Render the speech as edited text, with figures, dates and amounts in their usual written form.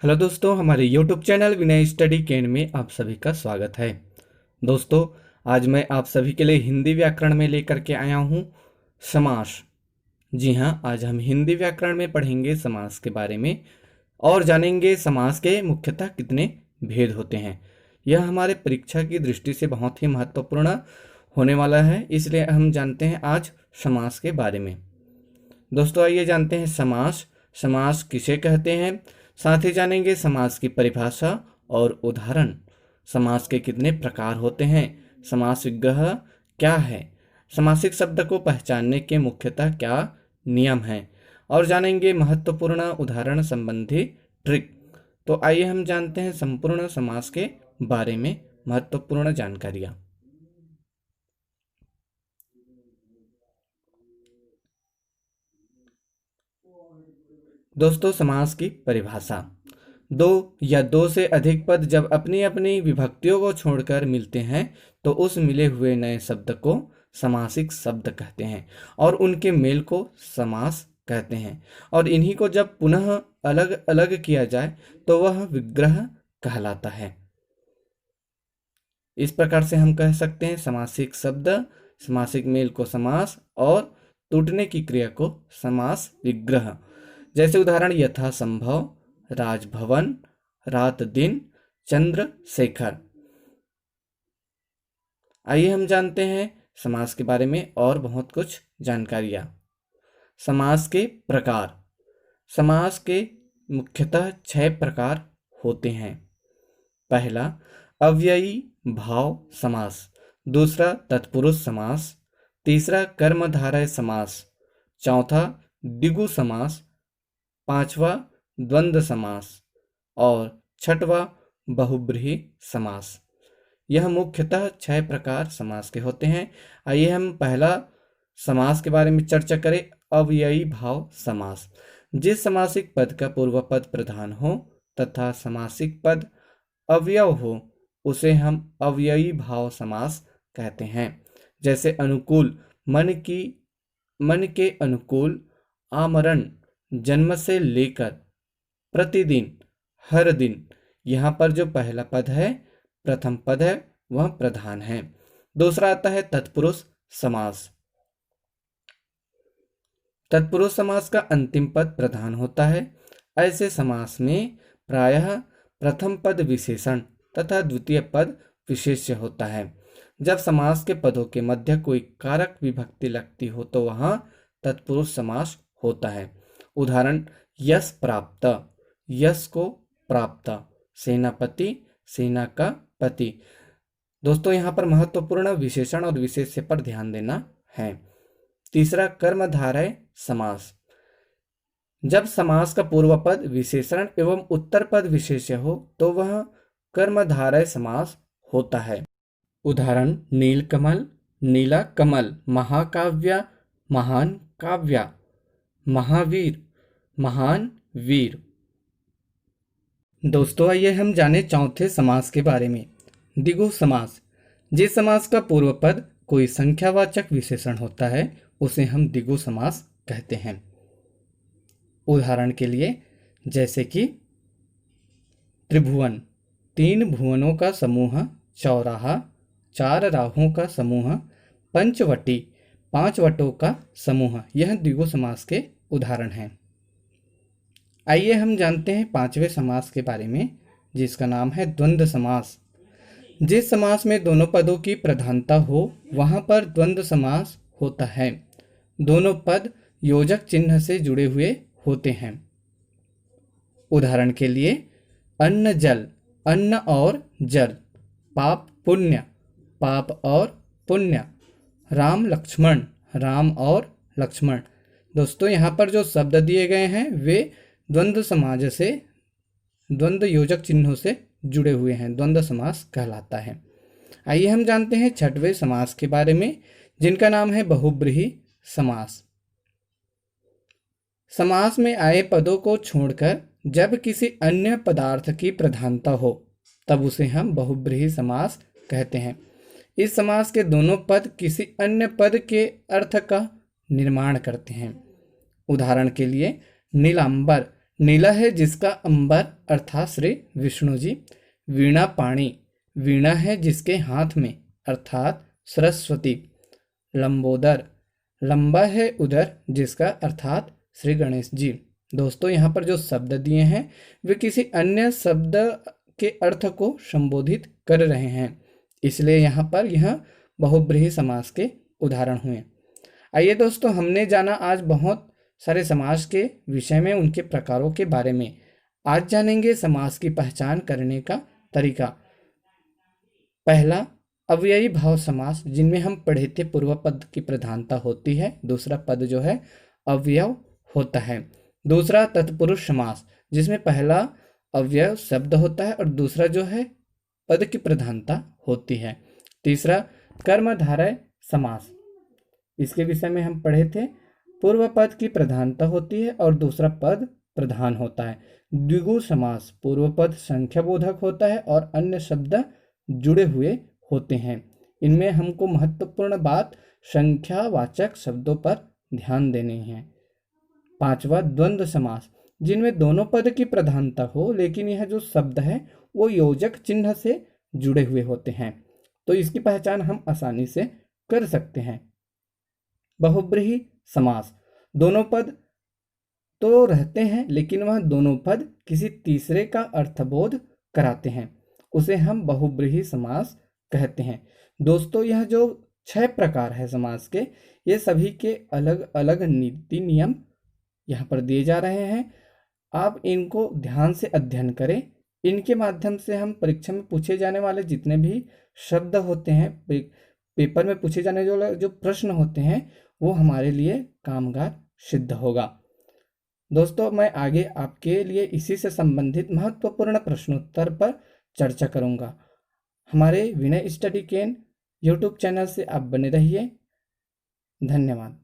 Hello दोस्तों, हमारे YouTube channel विनय study केन में आप सभी का स्वागत है। दोस्तों, आज मैं आप सभी के लिए हिंदी व्याकरण में लेकर के आया हूँ समास। जी हाँ, आज हम हिंदी व्याकरण में पढ़ेंगे समास के बारे में और जानेंगे समास के मुख्यतः कितने भेद होते हैं। यह हमारे परीक्षा की दृष्टि से बहुत ही महत्वपूर्ण होने वाला है, इसलिए हम जानते हैं आज समास के बारे में। दोस्तों, आइए जानते हैं समास। समास किसे कहते हैं, साथ ही जानेंगे समास की परिभाषा और उदाहरण। समास के कितने प्रकार होते हैं, समास विग्रह क्या है, समासिक शब्द को पहचानने के मुख्यतः क्या नियम हैं, और जानेंगे महत्वपूर्ण उदाहरण संबंधी ट्रिक। तो आइए हम जानते हैं संपूर्ण समास के बारे में महत्वपूर्ण जानकारियाँ। दोस्तों, समास की परिभाषा। दो या दो से अधिक पद जब अपनी अपनी विभक्तियों को छोड़कर मिलते हैं तो उस मिले हुए नए शब्द को समासिक शब्द कहते हैं और उनके मेल को समास कहते हैं, और इन्हीं को जब पुनः अलग अलग किया जाए तो वह विग्रह कहलाता है। इस प्रकार से हम कह सकते हैं समासिक शब्द, समासिक मेल को समास और टूटने की क्रिया को समास विग्रह। जैसे उदाहरण यथा संभव, राजभवन, रात दिन, चंद्रशेखर। आइए हम जानते हैं समास के बारे में और बहुत कुछ जानकारियां। समास के प्रकार। समास के मुख्यतः 6 प्रकार होते हैं। पहला, अव्ययी भाव समास। दूसरा, तत्पुरुष समास। तीसरा, कर्मधारय समास। चौथा, द्विगु समास। पांचवा, द्वंद्व समास। और छठवां, बहुब्रीहि समास। यह मुख्यतः 6 प्रकार समास के होते हैं। आइए हम पहला समास के बारे में चर्चा करें, अव्ययी भाव समास। जिस समासिक पद का पूर्व पद प्रधान हो तथा समासिक पद अवयव हो उसे हम अव्ययी भाव समास कहते हैं। जैसे अनुकूल, मन के अनुकूल, आमरण, जन्म से लेकर, प्रतिदिन, हर दिन। यहाँ पर जो पहला पद है, प्रथम पद है, वह प्रधान है। दूसरा आता है तत्पुरुष समास। तत्पुरुष समास का अंतिम पद प्रधान होता है। ऐसे समास में प्रायः प्रथम पद विशेषण तथा द्वितीय पद विशेष्य होता है। जब समास के पदों के मध्य कोई कारक विभक्ति लगती हो तो वहां तत्पुरुष समास होता है। उदाहरण, यश प्राप्त, यश को प्राप्त, सेनापति, सेना का पति। दोस्तों, यहाँ पर महत्वपूर्ण विशेषण और विशेष्य पर ध्यान देना है। तीसरा, कर्मधारय समास। जब समास का पूर्व पद विशेषण एवं उत्तर पद विशेष्य हो तो वह कर्मधारय समास होता है। उदाहरण, नीलकमल, नीला कमल, महाकाव्य, महान काव्य, महावीर, महान वीर। दोस्तों, आइए हम जाने चौथे समास के बारे में, द्विगु समास। जिस समास का पूर्व पद कोई संख्यावाचक विशेषण होता है उसे हम द्विगु समास कहते हैं। उदाहरण के लिए, जैसे कि त्रिभुवन, 3 भुवनों का समूह, चौराहा, 4 राहों का समूह, पंचवटी, 5 वटों का समूह। यह द्विगु समास के उदाहरण हैं। आइए हम जानते हैं पांचवें समास के बारे में, जिसका नाम है द्वंद्व समास। जिस समास में दोनों पदों की प्रधानता हो वहां पर द्वंद्व समास होता है। दोनों पद योजक चिन्ह से जुड़े हुए होते हैं। उदाहरण के लिए, अन्न जल, अन्न और जल, पाप पुण्य, पाप और पुण्य, राम लक्ष्मण, राम और लक्ष्मण। दोस्तों, यहाँ पर जो शब्द दिए गए हैं वे द्वंद्व समाज से, द्वंद्व योजक चिन्हों से जुड़े हुए हैं, द्वंद्व समास कहलाता है। आइए हम जानते हैं छठवें समास के बारे में, जिनका नाम है बहुब्रीहि समास। समास में आए पदों को छोड़कर जब किसी अन्य पदार्थ की प्रधानता हो तब उसे हम बहुब्रीहि समास कहते हैं। इस समास के दोनों पद किसी अन्य पद के अर्थ का निर्माण करते हैं। उदाहरण के लिए, नीलांबर, नीला है जिसका अंबर अर्थात श्री विष्णु जी। वीणा पाणी, वीणा है जिसके हाथ में अर्थात सरस्वती। लंबोदर, लंबा है उदर जिसका अर्थात श्री गणेश जी। दोस्तों यहाँ पर जो शब्द दिए हैं वे किसी अन्य शब्द के अर्थ को संबोधित कर रहे हैं, इसलिए यहाँ पर यह बहुब्रीहि समास के उदाहरण हुए। आइए दोस्तों, हमने जाना आज बहुत सारे समास के विषय में, उनके प्रकारों के बारे में। आज जानेंगे समास की पहचान करने का तरीका। पहला, अव्ययी भाव समास, जिनमें हम पढ़े थे पूर्व पद की प्रधानता होती है, दूसरा पद जो है अव्यय होता है। दूसरा, तत्पुरुष समास, जिसमें पहला अव्यय शब्द होता है और दूसरा जो है पद की प्रधानता होती है। तीसरा, कर्मधारय समास, इसके विषय में हम पढ़े थे, पूर्व पद की प्रधानता होती है और दूसरा पद प्रधान होता है। द्विगु समास, पूर्व पद संख्याबोधक होता है और अन्य शब्द जुड़े हुए होते हैं। इनमें हमको महत्वपूर्ण बात संख्यावाचक शब्दों पर ध्यान देनी है। पांचवा, द्वंद्व समास, जिनमें दोनों पद की प्रधानता हो लेकिन यह जो शब्द है वो योजक चिन्ह से जुड़े हुए होते हैं, तो इसकी पहचान हम आसानी से कर सकते हैं। बहुब्रीहि समास, दोनों पद तो रहते हैं लेकिन वह दोनों पद किसी तीसरे का अर्थबोध कराते हैं, उसे हम बहुब्रीहि समास कहते हैं। दोस्तों यह जो 6 प्रकार है समास के, ये सभी के अलग अलग नीति नियम यहाँ पर दिए जा रहे हैं। आप इनको ध्यान से अध्ययन करें, इनके माध्यम से हम परीक्षा में पूछे जाने वाले जितने भी शब्द होते हैं, पेपर में पूछे जाने वाले जो प्रश्न होते हैं, वो हमारे लिए कामगार सिद्ध होगा। दोस्तों मैं आगे आपके लिए इसी से संबंधित महत्वपूर्ण प्रश्नोत्तर पर चर्चा करूंगा। हमारे विनय स्टडी केन यूट्यूब चैनल से आप बने रहिए। धन्यवाद।